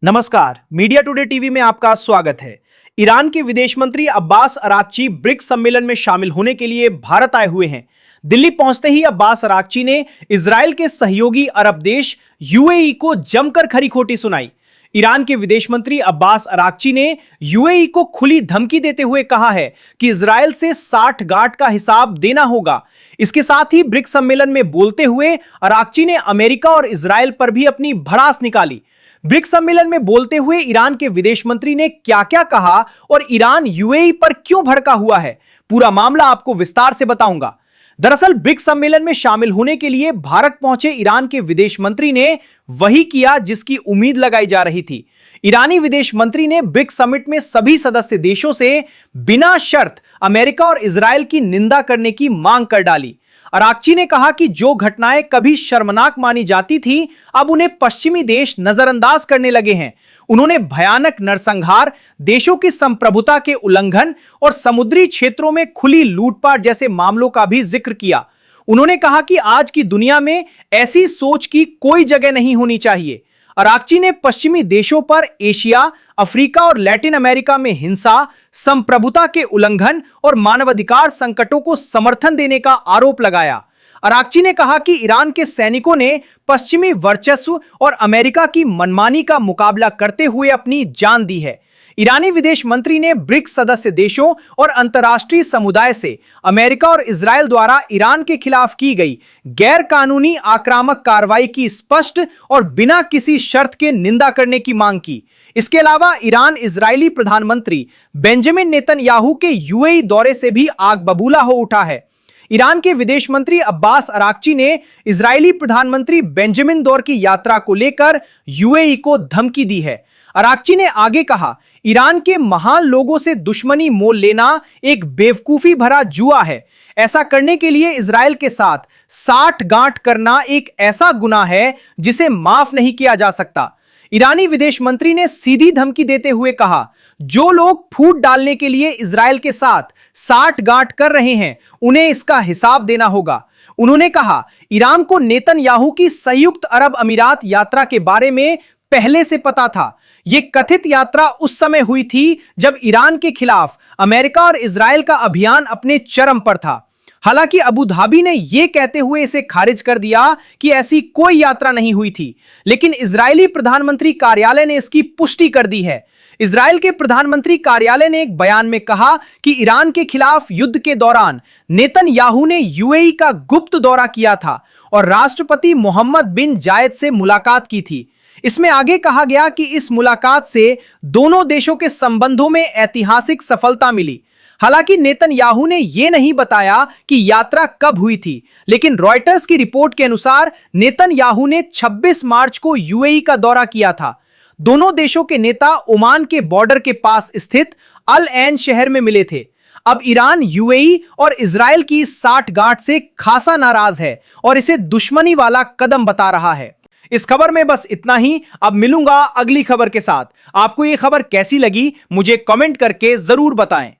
नमस्कार, media today TV में आपका स्वागत है। ईरान के विदेश मंत्री अब्बास अराक्ची ब्रिक्स सम्मेलन में शामिल होने के लिए भारत आए हुए हैं। दिल्ली पहुंचते ही अब्बास अराक्ची ने इजराइल के सहयोगी अरब देश यूएई को जमकर खरी खोटी सुनाई। ईरान के विदेश मंत्री अब्बास अराक्ची ने यूएई को खुली धमकी देते हुए कहा है कि इजराइल से 60 गांठ का हिसाब देना होगा। इसके साथ ही ब्रिक्स सम्मेलन में बोलते हुए अराक्ची ने अमेरिका और इजराइल पर भी अपनी भड़ास निकाली। ब्रिक्स सम्मेलन में बोलते हुए ईरान के विदेश मंत्री ने क्या क्या कहा और ईरान यूएई पर क्यों भड़का हुआ है, पूरा मामला आपको विस्तार से बताऊंगा। दरअसल ब्रिक्स सम्मेलन में शामिल होने के लिए भारत पहुंचे ईरान के विदेश मंत्री ने वही किया जिसकी उम्मीद लगाई जा रही थी। ईरानी विदेश मंत्री ने ब्रिक्स समिट में सभी सदस्य देशों से बिना शर्त अमेरिका और इजराइल की निंदा करने की मांग कर डाली। अराक्ची ने कहा कि जो घटनाएं कभी शर्मनाक मानी जाती थी, अब उन्हें पश्चिमी देश नजरअंदाज करने लगे हैं। उन्होंने भयानक नरसंहार, देशों की संप्रभुता के उल्लंघन और समुद्री क्षेत्रों में खुली लूटपाट जैसे मामलों का भी जिक्र किया। उन्होंने कहा कि आज की दुनिया में ऐसी सोच की कोई जगह नहीं होनी चाहिए। अराक्ची ने पश्चिमी देशों पर एशिया, अफ्रीका और लैटिन अमेरिका में हिंसा, संप्रभुता के उल्लंघन और मानवाधिकार संकटों को समर्थन देने का आरोप लगाया। अराक्ची ने कहा कि ईरान के सैनिकों ने पश्चिमी वर्चस्व और अमेरिका की मनमानी का मुकाबला करते हुए अपनी जान दी है। ईरानी विदेश मंत्री ने ब्रिक्स सदस्य देशों और अंतर्राष्ट्रीय समुदाय से अमेरिका और इजराइल द्वारा ईरान के खिलाफ की गई गैर कानूनी आक्रामक कार्रवाई की स्पष्ट और बिना किसी शर्त के निंदा करने की मांग की। इसके अलावा ईरान इजरायली प्रधानमंत्री बेंजामिन नेतन्याहू के यूएई दौरे से भी आग बबूला हो उठा है। ईरान के विदेश मंत्री अब्बास अराक्ची ने इजरायली प्रधानमंत्री बेंजामिन दौर की यात्रा को लेकर यूएई को धमकी दी है। अराक्ची ने आगे कहा, ईरान के महान लोगों से दुश्मनी मोल लेना एक बेवकूफी भरा जुआ है। ऐसा करने के लिए इजराइल के साथ 60 गांठ करना एक ऐसा गुनाह है जिसे माफ नहीं किया जा सकता। ईरानी विदेश मंत्री ने सीधी धमकी देते हुए कहा, जो लोग फूट डालने के लिए इजराइल के साथ 60 गांठ कर रहे हैं, उन्हें इसका हिसाब देना होगा। उन्होंने कहा, ईरान को नेतन्याहू की संयुक्त अरब अमीरात यात्रा के बारे में पहले से पता था। यह कथित यात्रा उस समय हुई थी जब ईरान के खिलाफ अमेरिका और इजराइल का अभियान अपने चरम पर था। हालांकि अबू धाबी ने यह कहते हुए इसे खारिज कर दिया कि ऐसी कोई यात्रा नहीं हुई थी, लेकिन इजरायली प्रधानमंत्री कार्यालय ने इसकी पुष्टि कर दी है। इजराइल के प्रधानमंत्री कार्यालय ने एक बयान में कहा कि ईरान के खिलाफ युद्ध के दौरान नेतन्याहू ने यूएई का गुप्त दौरा किया था और राष्ट्रपति मोहम्मद बिन जायद से मुलाकात की थी। इसमें आगे कहा गया कि इस मुलाकात से दोनों देशों के संबंधों में ऐतिहासिक सफलता मिली। हालांकि नेतन्याहू ने यह नहीं बताया कि यात्रा कब हुई थी, लेकिन रॉयटर्स की रिपोर्ट के अनुसार नेतन्याहू ने 26 मार्च को यूएई का दौरा किया था। दोनों देशों के नेता ओमान के बॉर्डर के पास स्थित अल ऐन शहर में मिले थे। अब ईरान यूएई और इजराइल की 60 गांठ से खासा नाराज है और इसे दुश्मनी वाला कदम बता रहा है। इस खबर में बस इतना ही। अब मिलूंगा अगली खबर के साथ। आपको यह खबर कैसी लगी मुझे कमेंट करके जरूर बताएं।